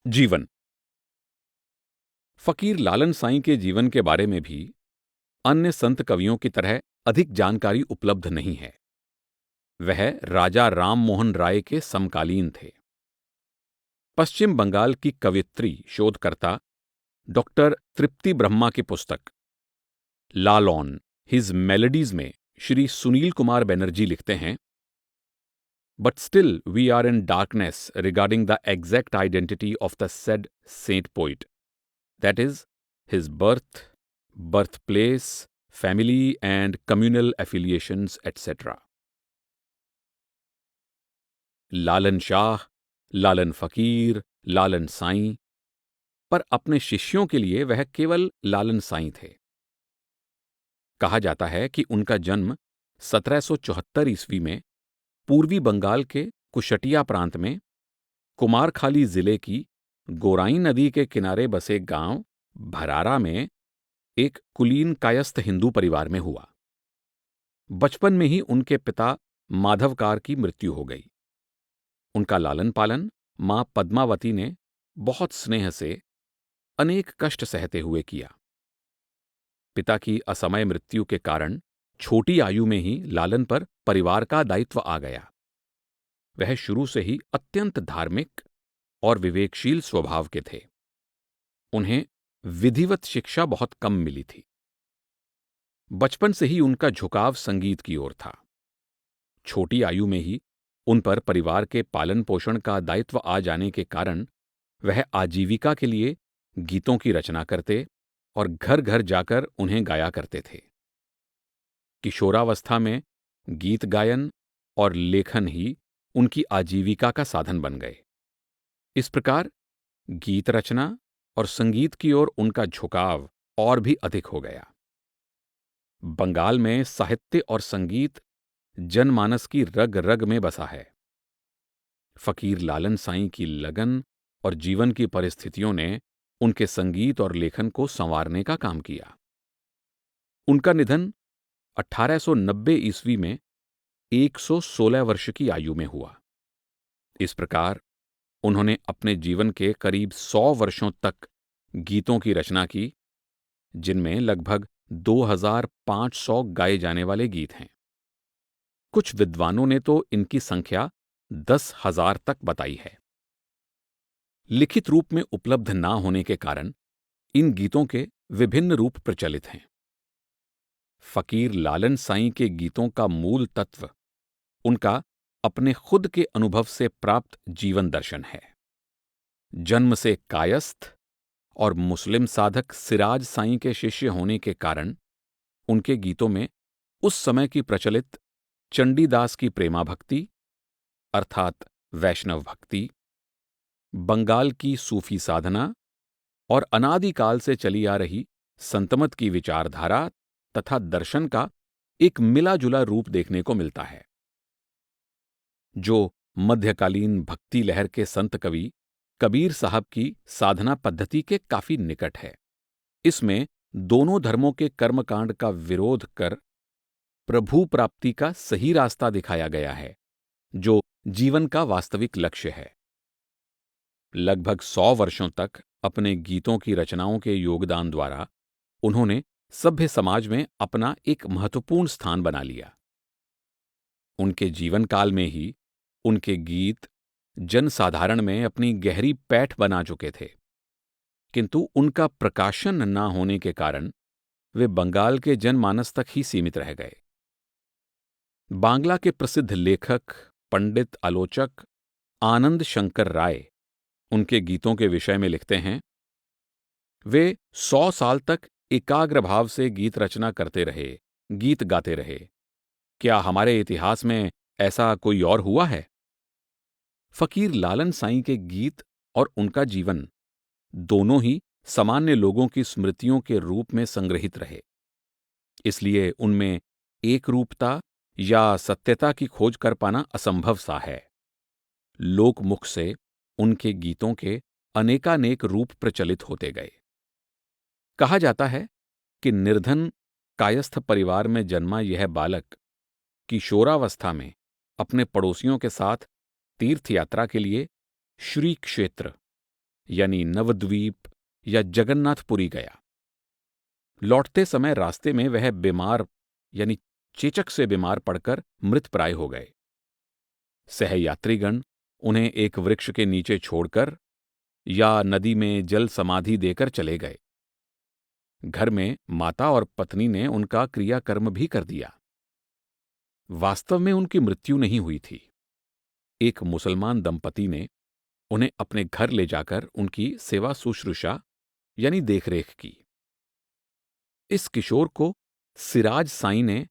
जीवन। फकीर लालन साईं के जीवन के बारे में भी अन्य संत कवियों की तरह अधिक जानकारी उपलब्ध नहीं है। वह राजा राम मोहन राय के समकालीन थे। पश्चिम बंगाल की कवयित्री शोधकर्ता डॉक्टर तृप्ति ब्रह्मा की पुस्तक लाल ऑन हिज मेलोडीज में श्री सुनील कुमार बनर्जी लिखते हैं, but still we are in darkness regarding the exact identity of the said saint poet, that is, his birth, birthplace, family and communal affiliations, etc. लालन शाह, लालन फकीर, लालन साईं, पर अपने शिष्यों के लिए वह केवल लालन साईं थे। कहा जाता है कि उनका जन्म 1774 ईस्वी में पूर्वी बंगाल के कुशटिया प्रांत में कुमारखाली जिले की गोराई नदी के किनारे बसे गांव भरारा में एक कुलीन कायस्थ हिंदू परिवार में हुआ। बचपन में ही उनके पिता माधवकार की मृत्यु हो गई। उनका लालन पालन मां पद्मावती ने बहुत स्नेह से अनेक कष्ट सहते हुए किया। पिता की असमय मृत्यु के कारण छोटी आयु में ही लालन पर परिवार का दायित्व आ गया। वह शुरू से ही अत्यंत धार्मिक और विवेकशील स्वभाव के थे। उन्हें विधिवत शिक्षा बहुत कम मिली थी। बचपन से ही उनका झुकाव संगीत की ओर था। छोटी आयु में ही उन पर परिवार के पालन पोषण का दायित्व आ जाने के कारण वह आजीविका के लिए गीतों की रचना करते और घर घर जाकर उन्हें गाया करते थे। किशोरावस्था में गीत गायन और लेखन ही उनकी आजीविका का साधन बन गए। इस प्रकार गीत रचना और संगीत की ओर उनका झुकाव और भी अधिक हो गया। बंगाल में साहित्य और संगीत जनमानस की रग रग में बसा है। फकीर लालन साईं की लगन और जीवन की परिस्थितियों ने उनके संगीत और लेखन को संवारने का काम किया। उनका निधन 1890 ईस्वी में 116 वर्ष की आयु में हुआ। इस प्रकार उन्होंने अपने जीवन के करीब 100 वर्षों तक गीतों की रचना की, जिनमें लगभग 2500 गाए जाने वाले गीत हैं। कुछ विद्वानों ने तो इनकी संख्या 10,000 तक बताई है। लिखित रूप में उपलब्ध ना होने के कारण इन गीतों के विभिन्न रूप प्रचलित हैं। फकीर लालन साईं के गीतों का मूल तत्व उनका अपने खुद के अनुभव से प्राप्त जीवन दर्शन है। जन्म से कायस्थ और मुस्लिम साधक सिराज साईं के शिष्य होने के कारण उनके गीतों में उस समय की प्रचलित चंडीदास की प्रेमा भक्ति अर्थात वैष्णव भक्ति, बंगाल की सूफी साधना और अनादिकाल से चली आ रही संतमत की विचारधारा तथा दर्शन का एक मिला जुला रूप देखने को मिलता है, जो मध्यकालीन भक्ति लहर के संत कवि कबीर साहब की साधना पद्धति के काफी निकट है। इसमें दोनों धर्मों के कर्मकांड का विरोध कर प्रभु प्राप्ति का सही रास्ता दिखाया गया है, जो जीवन का वास्तविक लक्ष्य है। लगभग 100 वर्षों तक अपने गीतों की रचनाओं के योगदान द्वारा उन्होंने सभ्य समाज में अपना एक महत्वपूर्ण स्थान बना लिया। उनके जीवन काल में ही उनके गीत जनसाधारण में अपनी गहरी पैठ बना चुके थे, किंतु उनका प्रकाशन न होने के कारण वे बंगाल के जनमानस तक ही सीमित रह गए। बांग्ला के प्रसिद्ध लेखक, पंडित, आलोचक आनंद शंकर राय उनके गीतों के विषय में लिखते हैं, वे 100 साल तक एकाग्र भाव से गीत रचना करते रहे, गीत गाते रहे। क्या हमारे इतिहास में ऐसा कोई और हुआ है? फकीर लालन साईं के गीत और उनका जीवन दोनों ही सामान्य लोगों की स्मृतियों के रूप में संग्रहित रहे। इसलिए उनमें एक रूपता या सत्यता की खोज कर पाना असंभव सा है। लोकमुख से उनके गीतों के अनेकानेक रूप प्रचलित होते गए। कहा जाता है कि निर्धन कायस्थ परिवार में जन्मा यह बालक किशोरावस्था में अपने पड़ोसियों के साथ तीर्थ यात्रा के लिए श्री क्षेत्र यानी नवद्वीप या जगन्नाथपुरी गया। लौटते समय रास्ते में वह बीमार यानी चेचक से बीमार पड़कर मृतप्राय हो गए। सहयात्रीगण उन्हें एक वृक्ष के नीचे छोड़कर या नदी में जल समाधि देकर चले गए। घर में माता और पत्नी ने उनका क्रियाकर्म भी कर दिया। वास्तव में उनकी मृत्यु नहीं हुई थी। एक मुसलमान दंपति ने उन्हें अपने घर ले जाकर उनकी सेवा शुश्रूषा यानी देखरेख की। इस किशोर को सिराज साईं ने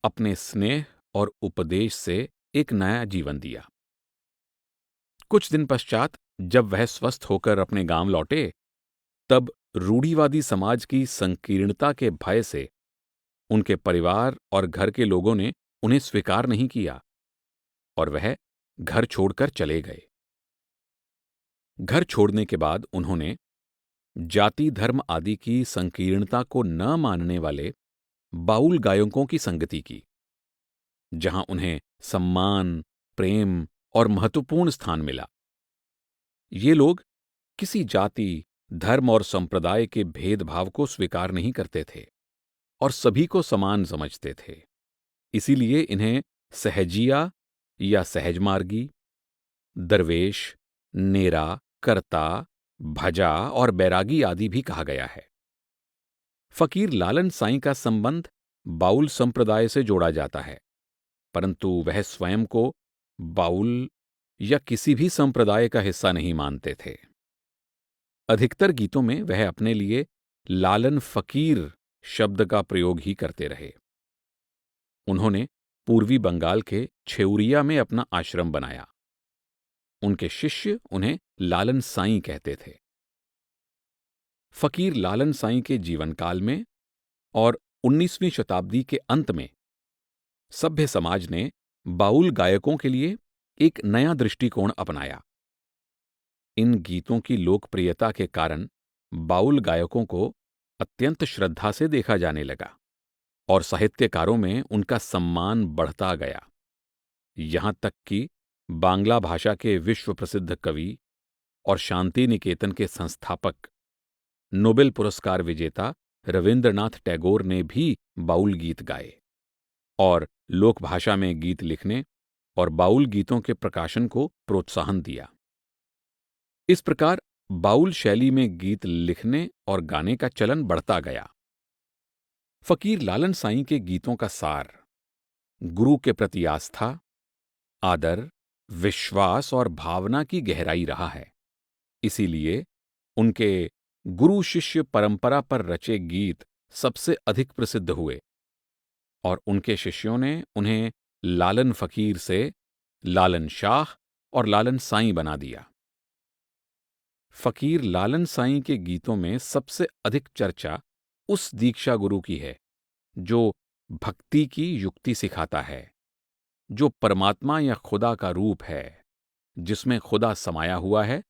अपने स्नेह और उपदेश से एक नया जीवन दिया। कुछ दिन पश्चात जब वह स्वस्थ होकर अपने गांव लौटे, तब रूढ़िवादी समाज की संकीर्णता के भय से उनके परिवार और घर के लोगों ने उन्हें स्वीकार नहीं किया और वह घर छोड़कर चले गए। घर छोड़ने के बाद उन्होंने जाति धर्म आदि की संकीर्णता को न मानने वाले बाउल गायकों की संगति की, जहां उन्हें सम्मान, प्रेम और महत्वपूर्ण स्थान मिला। ये लोग किसी जाति, धर्म और संप्रदाय के भेदभाव को स्वीकार नहीं करते थे और सभी को समान समझते थे। इसीलिए इन्हें सहजिया या सहजमार्गी, दरवेश, नेरा, कर्ता, भजा और बैरागी आदि भी कहा गया है। फकीर लालन साईं का संबंध बाउल संप्रदाय से जोड़ा जाता है, परंतु वह स्वयं को बाउल या किसी भी संप्रदाय का हिस्सा नहीं मानते थे। अधिकतर गीतों में वह अपने लिए लालन फकीर शब्द का प्रयोग ही करते रहे। उन्होंने पूर्वी बंगाल के छेउरिया में अपना आश्रम बनाया। उनके शिष्य उन्हें लालन साईं कहते थे। फकीर लालन साईं के जीवन काल में और 19वीं शताब्दी के अंत में सभ्य समाज ने बाउल गायकों के लिए एक नया दृष्टिकोण अपनाया। इन गीतों की लोकप्रियता के कारण बाउल गायकों को अत्यंत श्रद्धा से देखा जाने लगा और साहित्यकारों में उनका सम्मान बढ़ता गया। यहां तक कि बांग्ला भाषा के विश्व प्रसिद्ध कवि और शांति निकेतन के संस्थापक, नोबेल पुरस्कार विजेता रविंद्रनाथ टैगोर ने भी बाउल गीत गाए और लोकभाषा में गीत लिखने और बाउल गीतों के प्रकाशन को प्रोत्साहन दिया। इस प्रकार बाउल शैली में गीत लिखने और गाने का चलन बढ़ता गया। फकीर लालन साईं के गीतों का सार गुरु के प्रति आस्था, आदर, विश्वास और भावना की गहराई रहा है। इसीलिए उनके गुरु शिष्य परंपरा पर रचे गीत सबसे अधिक प्रसिद्ध हुए और उनके शिष्यों ने उन्हें लालन फकीर से लालन शाह और लालन साईं बना दिया। फकीर लालन साईं के गीतों में सबसे अधिक चर्चा उस दीक्षा गुरु की है जो भक्ति की युक्ति सिखाता है, जो परमात्मा या खुदा का रूप है, जिसमें खुदा समाया हुआ है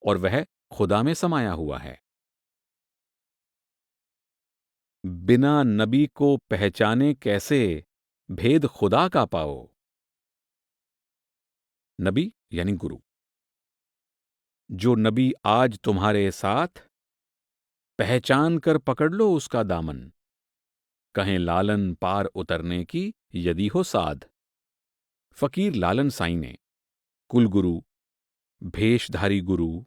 और वह खुदा में समाया हुआ है। बिना नबी को पहचाने कैसे भेद खुदा का पाओ। नबी यानी गुरु। जो नबी आज तुम्हारे साथ, पहचान कर पकड़ लो उसका दामन, कहें लालन पार उतरने की यदि हो साध। फकीर लालन साईं ने कुलगुरु, भेषधारी गुरु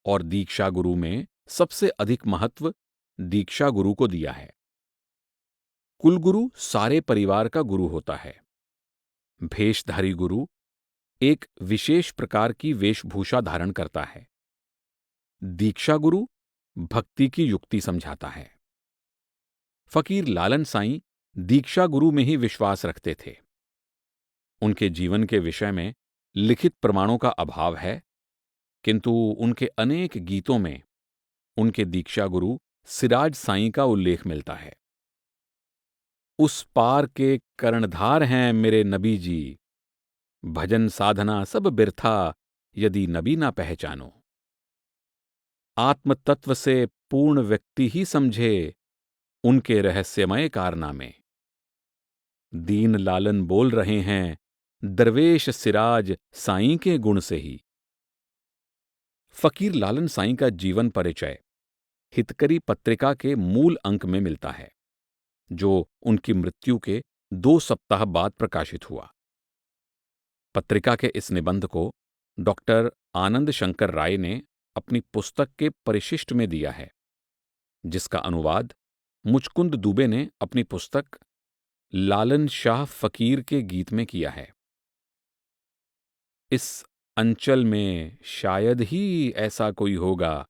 और दीक्षा गुरु में सबसे अधिक महत्व दीक्षा गुरु को दिया है। कुलगुरु सारे परिवार का गुरु होता है। भेषधारी गुरु एक विशेष प्रकार की वेशभूषा धारण करता है। दीक्षा गुरु भक्ति की युक्ति समझाता है। फकीर लालन साईं दीक्षा गुरु में ही विश्वास रखते थे। उनके जीवन के विषय में लिखित प्रमाणों का अभाव है, किंतु उनके अनेक गीतों में उनके दीक्षा गुरु सिराज साईं का उल्लेख मिलता है। उस पार के कर्णधार हैं मेरे नबी जी, भजन साधना सब बिरथा यदि नबी ना पहचानो। आत्म तत्व से पूर्ण व्यक्ति ही समझे उनके रहस्यमय कारनामे। दीन लालन बोल रहे हैं दरवेश सिराज साईं के गुण से ही। फकीर लालन साईं का जीवन परिचय हितकरी पत्रिका के मूल अंक में मिलता है, जो उनकी मृत्यु के 2 सप्ताह बाद प्रकाशित हुआ। पत्रिका के इस निबंध को डॉक्टर आनंद शंकर राय ने अपनी पुस्तक के परिशिष्ट में दिया है, जिसका अनुवाद मुचकुंद दुबे ने अपनी पुस्तक लालन शाह फकीर के गीत में किया है। इस अंचल में शायद ही ऐसा कोई होगा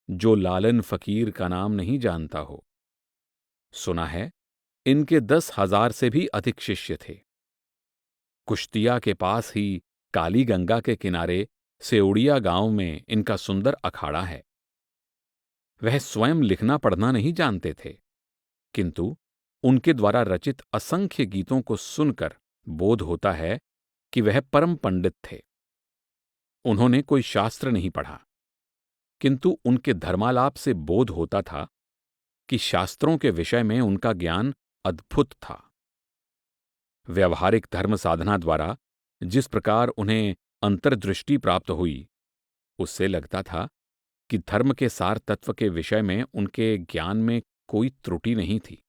जो लालन फकीर का नाम नहीं जानता हो। सुना है इनके 10,000 से भी अधिक शिष्य थे। कुश्तिया के पास ही काली गंगा के किनारे सेउड़िया गांव में इनका सुंदर अखाड़ा है। वह स्वयं लिखना पढ़ना नहीं जानते थे, किंतु उनके द्वारा रचित असंख्य गीतों को सुनकर बोध होता है कि वह परम पंडित थे। उन्होंने कोई शास्त्र नहीं पढ़ा, किंतु उनके धर्मालाप से बोध होता था कि शास्त्रों के विषय में उनका ज्ञान अद्भुत था। व्यवहारिक धर्म साधना द्वारा जिस प्रकार उन्हें अंतर्दृष्टि प्राप्त हुई, उससे लगता था कि धर्म के सार तत्व के विषय में उनके ज्ञान में कोई त्रुटि नहीं थी।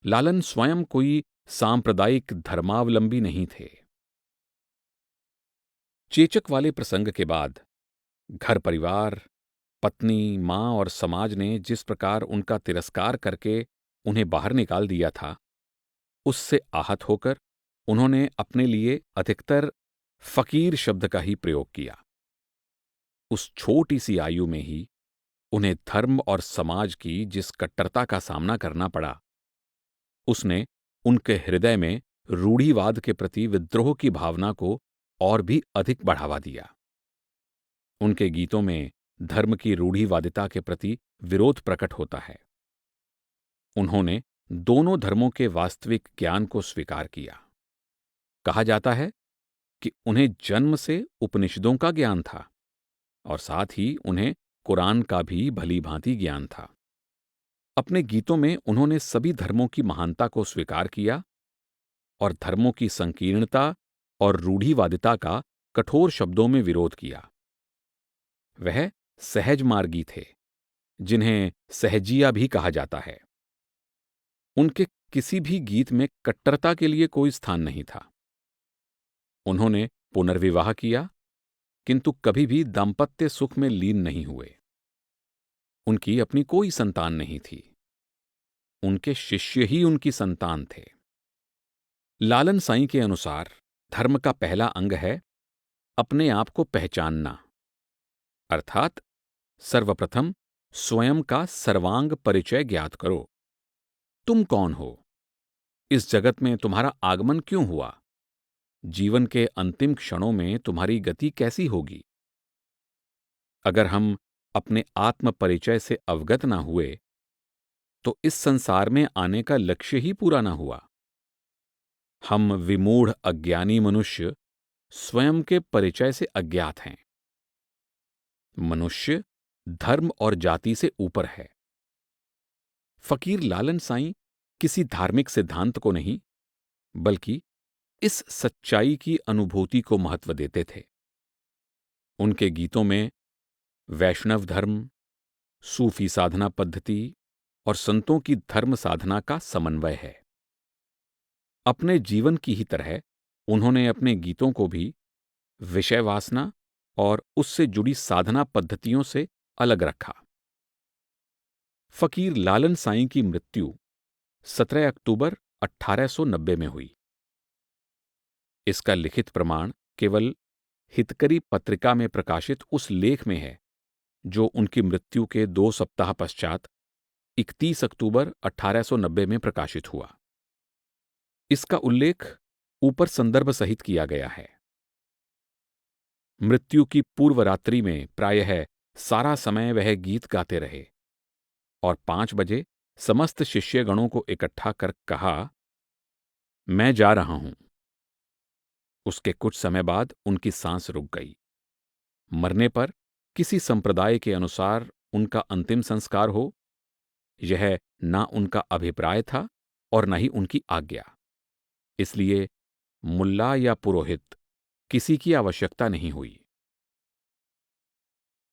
लालन स्वयं कोई सांप्रदायिक धर्मावलंबी नहीं थे। चेचक वाले प्रसंग के बाद घर परिवार, पत्नी, मां और समाज ने जिस प्रकार उनका तिरस्कार करके उन्हें बाहर निकाल दिया था, उससे आहत होकर उन्होंने अपने लिए अधिकतर फकीर शब्द का ही प्रयोग किया। उस छोटी सी आयु में ही उन्हें धर्म और समाज की जिस कट्टरता का सामना करना पड़ा, उसने उनके हृदय में रूढ़िवाद के प्रति विद्रोह की भावना को और भी अधिक बढ़ावा दिया। उनके गीतों में धर्म की रूढ़िवादिता के प्रति विरोध प्रकट होता है। उन्होंने दोनों धर्मों के वास्तविक ज्ञान को स्वीकार किया। कहा जाता है कि उन्हें जन्म से उपनिषदों का ज्ञान था और साथ ही उन्हें कुरान का भी भली भांति ज्ञान था। अपने गीतों में उन्होंने सभी धर्मों की महानता को स्वीकार किया और धर्मों की संकीर्णता और रूढ़िवादिता का कठोर शब्दों में विरोध किया। वह सहज मार्गी थे, जिन्हें सहजिया भी कहा जाता है। उनके किसी भी गीत में कट्टरता के लिए कोई स्थान नहीं था। उन्होंने पुनर्विवाह किया, किंतु कभी भी दाम्पत्य सुख में लीन नहीं हुए। उनकी अपनी कोई संतान नहीं थी। उनके शिष्य ही उनकी संतान थे। लालन साईं के अनुसार धर्म का पहला अंग है अपने आप को पहचानना, अर्थात सर्वप्रथम स्वयं का सर्वांग परिचय ज्ञात करो। तुम कौन हो? इस जगत में तुम्हारा आगमन क्यों हुआ? जीवन के अंतिम क्षणों में तुम्हारी गति कैसी होगी? अगर हम अपने आत्म परिचय से अवगत ना हुए, तो इस संसार में आने का लक्ष्य ही पूरा ना हुआ। हम विमूढ़ अज्ञानी मनुष्य स्वयं के परिचय से अज्ञात हैं। मनुष्य धर्म और जाति से ऊपर है। फकीर लालन साईं किसी धार्मिक सिद्धांत को नहीं, बल्कि इस सच्चाई की अनुभूति को महत्व देते थे। उनके गीतों में वैष्णव धर्म, सूफी साधना पद्धति और संतों की धर्म साधना का समन्वय है। अपने जीवन की ही तरह उन्होंने अपने गीतों को भी विषय वासना और उससे जुड़ी साधना पद्धतियों से अलग रखा। फकीर लालन साईं की मृत्यु 17 अक्टूबर 1890 में हुई। इसका लिखित प्रमाण केवल हितकरी पत्रिका में प्रकाशित उस लेख में है, जो उनकी मृत्यु के 2 सप्ताह पश्चात 31 अक्टूबर 1890 में प्रकाशित हुआ। इसका उल्लेख ऊपर संदर्भ सहित किया गया है। मृत्यु की पूर्व रात्रि में प्रायः सारा समय वह गीत गाते रहे और 5 बजे समस्त शिष्यगणों को इकट्ठा कर कहा, मैं जा रहा हूं। उसके कुछ समय बाद उनकी सांस रुक गई। मरने पर किसी संप्रदाय के अनुसार उनका अंतिम संस्कार हो, यह ना उनका अभिप्राय था और न ही उनकी आज्ञा। इसलिए मुल्ला या पुरोहित किसी की आवश्यकता नहीं हुई।